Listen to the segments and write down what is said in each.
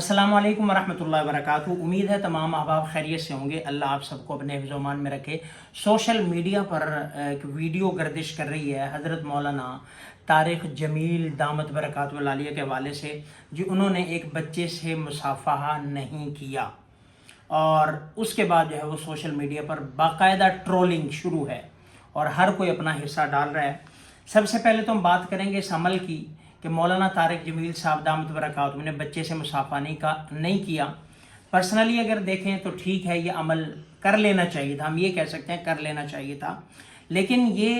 अस्सलाम वालेकुम वरहमतुल्लाहि वबरकातुहू। उम्मीद है तमाम अहबाब खैरियत से होंगे। अल्लाह आप सबको अपने हिफ्ज़ व अमान में रखे। सोशल मीडिया पर एक वीडियो गर्दिश कर रही है हज़रत मौलाना तारिक जमील दामत बरकातुहू आलिया के हवाले से, जी उन्होंने एक बच्चे से मुसाफ़हा नहीं किया और उसके बाद जो है वो सोशल मीडिया पर बाकायदा ट्रोलिंग शुरू है और हर कोई अपना हिस्सा डाल रहा है। सबसे पहले तो हम बात करेंगे इस अमल की कि मौलाना तारिक जमील साहब दामत बरकातुहू ने बच्चे से मुसाफ़ा नहीं किया। पर्सनली अगर देखें तो ठीक है, ये अमल कर लेना चाहिए था, हम ये कह सकते हैं कर लेना चाहिए था, लेकिन ये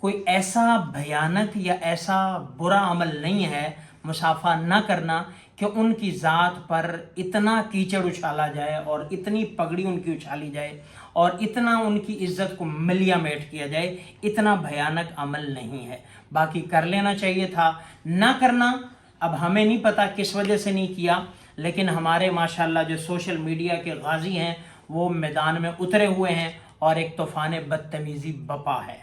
कोई ऐसा भयानक या ऐसा बुरा अमल नहीं है मुसाफ़ा ना करना कि उनकी ज़ात पर इतना कीचड़ उछाला जाए और इतनी पगड़ी उनकी उछाली जाए और इतना उनकी इज़्ज़त को मिलियामेट किया जाए। इतना भयानक अमल नहीं है, बाकी कर लेना चाहिए था। ना करना, अब हमें नहीं पता किस वजह से नहीं किया, लेकिन हमारे माशाल्लाह जो सोशल मीडिया के गाजी हैं वो मैदान में उतरे हुए हैं और एक तूफ़ान बदतमीज़ी बपा है।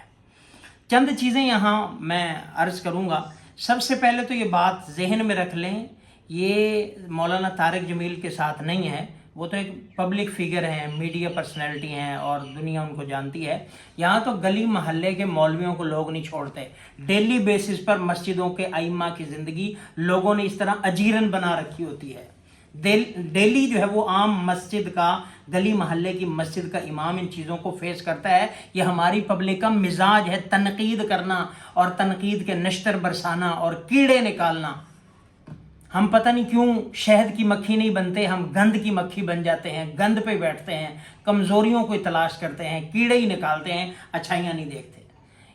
चंद चीज़ें यहाँ मैं अर्ज़ करूँगा। सबसे पहले तो ये बात जहन में रख लें, ये मौलाना तारिक जमील के साथ नहीं है, वो तो एक पब्लिक फिगर हैं, मीडिया पर्सनैलिटी हैं और दुनिया उनको जानती है। यहाँ तो गली महल्ले के मौलवियों को लोग नहीं छोड़ते। डेली बेसिस पर मस्जिदों के आइम्मा की ज़िंदगी लोगों ने इस तरह अजीरन बना रखी होती है। डेली जो है वो आम मस्जिद का, गली महल्ले की मस्जिद का इमाम इन चीज़ों को फेस करता है। ये हमारी पब्लिक का मिजाज है, तनकीद करना और तनकीद के नश्तर बरसाना और कीड़े निकालना। हम पता नहीं क्यों शहद की मक्खी नहीं बनते, हम गंद की मक्खी बन जाते हैं, गंद पे बैठते हैं, कमज़ोरियों को तलाश करते हैं, कीड़े ही निकालते हैं, अच्छाइयाँ नहीं देखते।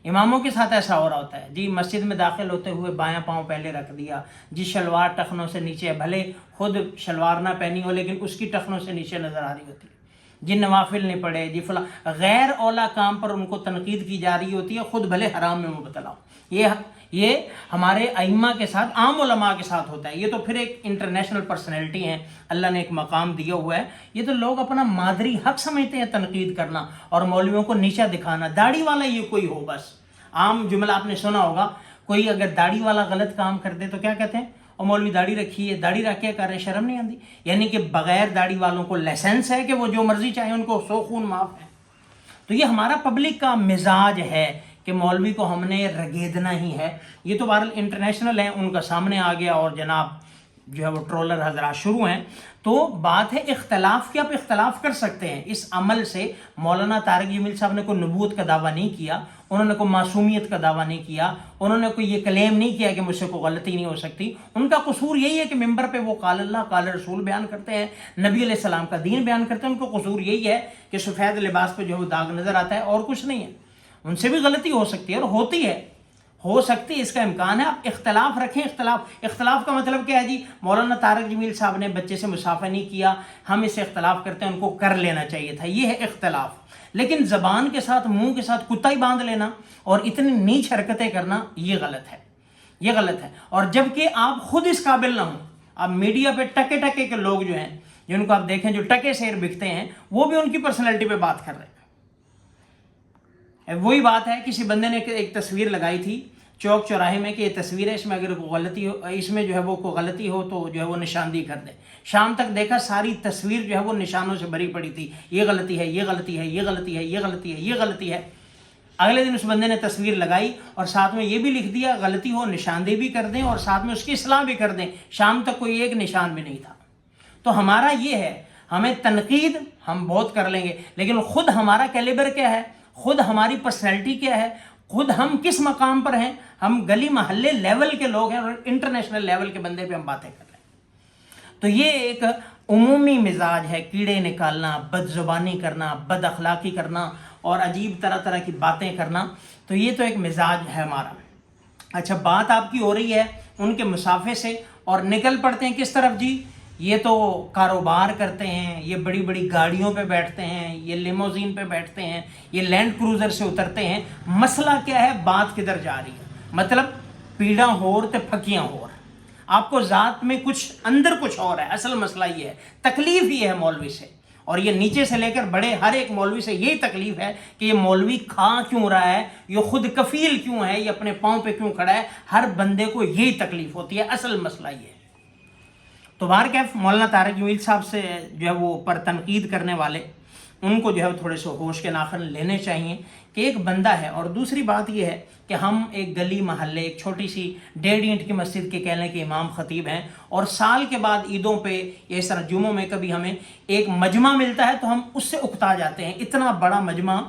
इमामों के साथ ऐसा हो रहा होता है जी, मस्जिद में दाखिल होते हुए बायां पाँव पहले रख दिया जी, शलवार टखनों से नीचे है, भले खुद शलवार ना पहनी हो लेकिन उसकी टखनों से नीचे नज़र आ रही होती है जी, नवाफिल नहीं पढ़े जी, फला गैर औला काम पर उनको तनकीद की जा रही होती है, खुद भले हराम में मुबतला हो। ये हमारे अइम्मा के साथ, आम उलमा के साथ होता है। ये तो फिर एक इंटरनेशनल पर्सनैलिटी हैं, अल्लाह ने एक मकाम दिया हुआ है। ये तो लोग अपना मादरी हक समझते हैं तनकीद करना और मौलवियों को नीचा दिखाना। दाढ़ी वाला ये कोई हो, बस आम जुमला आपने सुना होगा, कोई अगर दाढ़ी वाला गलत काम कर दे तो क्या कहते हैं, और मौलवी दाढ़ी रखी है, दाढ़ी रख के कर रहे, शर्म नहीं आती। यानी कि बगैर दाढ़ी वालों को लाइसेंस है कि वो जो मर्जी चाहे उनको सौ खून माफ है। तो ये हमारा पब्लिक का मिजाज है कि मौलवी को हमने रगेदना ही है। ये तो बहरहाल इंटरनेशनल है, उनका सामने आ गया और जनाब जो है वो ट्रोलर हजरात शुरू हैं। तो बात है इख्तलाफ की, आप इख्तलाफ कर सकते हैं इस अमल से। मौलाना तारिक जमील साहब ने कोई नबूवत का दावा नहीं किया, उन्होंने कोई मासूमियत का दावा नहीं किया, उन्होंने कोई ये क्लेम नहीं किया कि मुझसे कोई गलती नहीं हो सकती। उनका कसूर यही है कि मिंबर पे वो काल अल्लाह काल रसूल बयान करते हैं, नबी अलैहिस्सलाम का दीन बयान करते हैं। उनको कसूर यही है कि सफ़ेद लिबास पे जो है वो दाग नज़र आता है और कुछ नहीं है। उनसे भी गलती हो सकती है और होती है, हो सकती है, इसका इम्कान है। आप इख्तलाफ रखें। इख्तलाफ का मतलब क्या है जी, मौलाना तारिक जमील साहब ने बच्चे से मुसाफ़ा नहीं किया, हम इससे इख्तलाफ करते हैं, उनको कर लेना चाहिए था, ये है इख्तलाफ। लेकिन ज़बान के साथ, मुंह के साथ कुत्ता ही बांध लेना और इतनी नीच हरकतें करना, ये गलत है, ये गलत है। और जबकि आप खुद इस काबिल ना हो, आप मीडिया पे टके टके के लोग जो हैं, जिनको आप देखें जो टके शेर बिकते हैं, वो भी उनकी पर्सनैलिटी पे बात कर रहे हैं। वही बात है, किसी बंदे ने एक तस्वीर लगाई थी चौक चौराहे में कि ये तस्वीर है, इसमें अगर कोई गलती हो, इसमें जो है वो कोई गलती हो तो जो है वो निशानदेही कर दे। शाम तक देखा सारी तस्वीर जो है वो निशानों से भरी पड़ी थी, ये गलती है, ये गलती है, ये गलती है, ये गलती है, ये गलती है। अगले दिन उस बंदे ने तस्वीर लगाई और साथ में ये भी लिख दिया, गलती हो निशानदेही भी कर दें और साथ में उसकी इस्लाह भी कर दें। शाम तक कोई एक निशान भी नहीं था। तो हमारा ये है, हमें तनकीद हम बहुत कर लेंगे, लेकिन खुद हमारा कैलिबर क्या है, खुद हमारी पर्सनैलिटी क्या है, खुद हम किस मकाम पर हैं। हम गली महल्ले लेवल के लोग हैं और इंटरनेशनल लेवल के बंदे पे हम बातें कर रहे हैं। तो ये एक उमूमी मिजाज है, कीड़े निकालना, बदजुबानी करना, बद अखलाकी करना और अजीब तरह तरह की बातें करना। तो ये तो एक मिजाज है हमारा। अच्छा, बात आपकी हो रही है उनके मुसाफे से और निकल पड़ते हैं किस तरफ जी, ये तो कारोबार करते हैं, ये बड़ी बड़ी गाड़ियों पे बैठते हैं, ये लिमोजीन पे बैठते हैं, ये लैंड क्रूज़र से उतरते हैं। मसला क्या है, बात किधर जा रही है, मतलब पीड़ा होर ते फकियां होर। आपको ज़ात में कुछ अंदर कुछ और है। असल मसला ये है, तकलीफ ये है मौलवी से, और ये नीचे से लेकर बड़े हर एक मौलवी से यही तकलीफ है कि ये मौलवी खा क्यों रहा है, ये खुद कफील क्यों है, ये अपने पाँव पे क्यों खड़ा है। हर बंदे को यही तकलीफ होती है, असल मसला ये है। تو بہرکیف مولانا طارق جمیل صاحب سے جو ہے وہ پر تنقید کرنے والے ان کو جو ہے تھوڑے سے ہوش کے ناخن لینے چاہیے کہ ایک بندہ ہے. اور دوسری بات یہ ہے کہ ہم ایک گلی محلے ایک چھوٹی سی 1.5 اینٹ کی مسجد کے کہہ لیں کہ امام خطیب ہیں, اور سال کے بعد عیدوں پہ یا اس طرح جمعوں میں کبھی ہمیں ایک مجمع ملتا ہے تو ہم اس سے اکتا جاتے ہیں. اتنا بڑا مجمع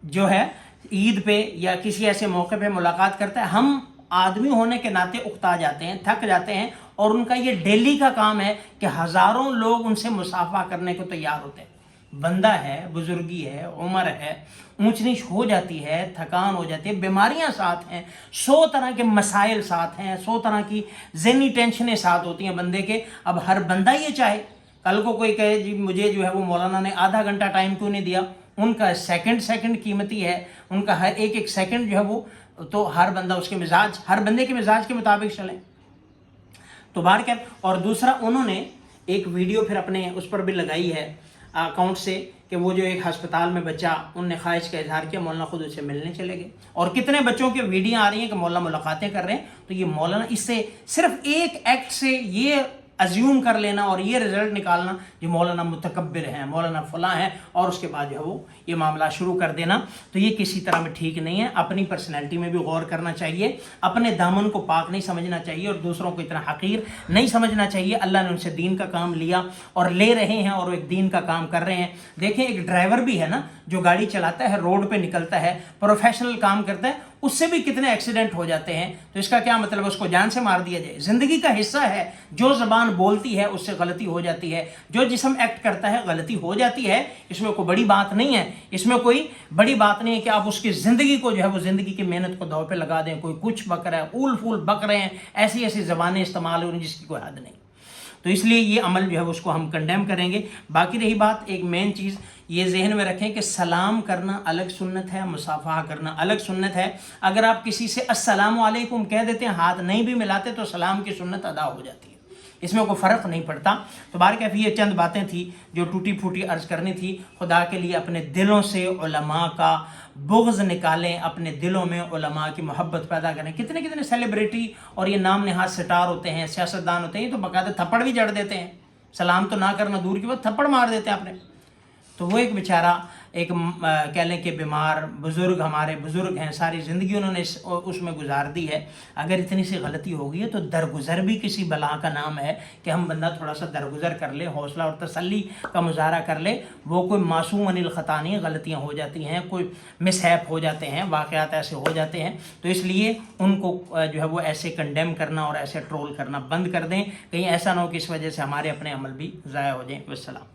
جو ہے عید پہ یا کسی ایسے موقع پہ ملاقات کرتا ہے, ہم آدمی ہونے کے ناطے اکتا جاتے ہیں, تھک جاتے ہیں, اور ان کا یہ ڈیلی کا کام ہے کہ ہزاروں لوگ ان سے مصافحہ کرنے کو تیار ہوتے ہیں. بندہ ہے, بزرگی ہے, عمر ہے, اونچ نیچ ہو جاتی ہے, تھکان ہو جاتی ہے, بیماریاں ساتھ ہیں, 100 طرح کے مسائل ساتھ ہیں, 100 طرح کی ذہنی ٹینشنیں ساتھ ہوتی ہیں بندے کے. اب ہر بندہ یہ چاہے کل کو کوئی کہے جی مجھے جو ہے وہ مولانا نے آدھا گھنٹہ ٹائم کیوں نہیں دیا, ان کا سیکنڈ قیمتی ہے, ان کا ہر ایک سیکنڈ جو ہے وہ, تو ہر بندہ اس کے مزاج, ہر بندے کے مزاج کے مطابق چلیں. تو بہرکیف, اور دوسرا انہوں نے ایک ویڈیو پھر اپنے اس پر بھی لگائی ہے اکاؤنٹ سے کہ وہ جو ایک ہسپتال میں بچہ, ان نے خواہش کا اظہار کیا, مولانا خود اسے ملنے چلے گئے, اور کتنے بچوں کی ویڈیو آ رہی ہیں کہ مولانا ملاقاتیں کر رہے ہیں. تو یہ مولانا اس سے صرف ایک ایکٹ سے یہ ازیوم کر لینا اور یہ رزلٹ نکالنا جو مولانا متکبر ہیں, مولانا فلاں ہیں, اور اس کے بعد جو ہے وہ یہ معاملہ شروع کر دینا, تو یہ کسی طرح میں ٹھیک نہیں ہے. اپنی پرسنالٹی میں بھی غور کرنا چاہیے, اپنے دامن کو پاک نہیں سمجھنا چاہیے, اور دوسروں کو اتنا حقیر نہیں سمجھنا چاہیے. اللہ نے ان سے دین کا کام لیا اور لے رہے ہیں, اور ایک دین کا کام کر رہے ہیں. دیکھیں ایک ڈرائیور بھی ہے نا جو گاڑی چلاتا ہے, روڈ پہ نکلتا ہے, پروفیشنل کام کرتا ہے, اس سے بھی کتنے ایکسیڈنٹ ہو جاتے ہیں. تو اس کا کیا مطلب اس کو جان سے مار دیا جائے؟ زندگی کا حصہ ہے, جو زبان بولتی ہے اس سے غلطی ہو جاتی ہے, جو جسم ایکٹ کرتا ہے غلطی ہو جاتی ہے. اس میں کوئی بڑی بات نہیں ہے, اس میں کوئی بڑی بات نہیں ہے کہ آپ اس کی زندگی کو جو ہے وہ زندگی کی محنت کو داؤ پہ لگا دیں. کوئی کچھ بک رہا ہے, اول پھول بک رہے ہیں, ایسی ایسی زبانیں استعمال ہو رہی ہیں جس کی کوئی حد نہیں. تو اس لیے یہ عمل جو ہے اس کو ہم کنڈیم کریں گے. باقی رہی بات, ایک مین چیز یہ ذہن میں رکھیں کہ سلام کرنا الگ سنت ہے, مصافحہ کرنا الگ سنت ہے. اگر آپ کسی سے السلام علیکم کہہ دیتے ہیں, ہاتھ نہیں بھی ملاتے, تو سلام کی سنت ادا ہو جاتی ہے, اس میں کوئی فرق نہیں پڑتا. تو بہرکیف یہ چند باتیں تھی جو ٹوٹی پھوٹی عرض کرنی تھی. خدا کے لیے اپنے دلوں سے علماء کا بغض نکالیں, اپنے دلوں میں علماء کی محبت پیدا کریں. کتنے کتنے سیلیبریٹی اور یہ نام نہاد سٹار ہوتے ہیں, سیاستدان ہوتے ہیں, یہ تو باقاعدہ تھپڑ بھی جڑ دیتے ہیں, سلام تو نہ کرنا دور کی بات, تھپڑ مار دیتے ہیں اپنے. تو وہ ایک بیچارہ ایک کہہ لیں کہ بیمار بزرگ, ہمارے بزرگ ہیں, ساری زندگی انہوں نے اس میں گزار دی ہے. اگر اتنی سی غلطی ہو گئی ہے تو درگزر بھی کسی بلا کا نام ہے کہ ہم بندہ تھوڑا سا درگزر کر لے, حوصلہ اور تسلی کا مظاہرہ کر لے. وہ کوئی معصوم عن الخطا نہیں, غلطیاں ہو جاتی ہیں, کوئی مس ہیپ ہو جاتے ہیں, واقعات ایسے ہو جاتے ہیں. تو اس لیے ان کو جو ہے وہ ایسے کنڈیم کرنا اور ایسے ٹرول کرنا بند کر دیں, کہیں ایسا نہ ہو کہ اس وجہ سے ہمارے اپنے عمل بھی ضائع ہو جائیں. والسلام.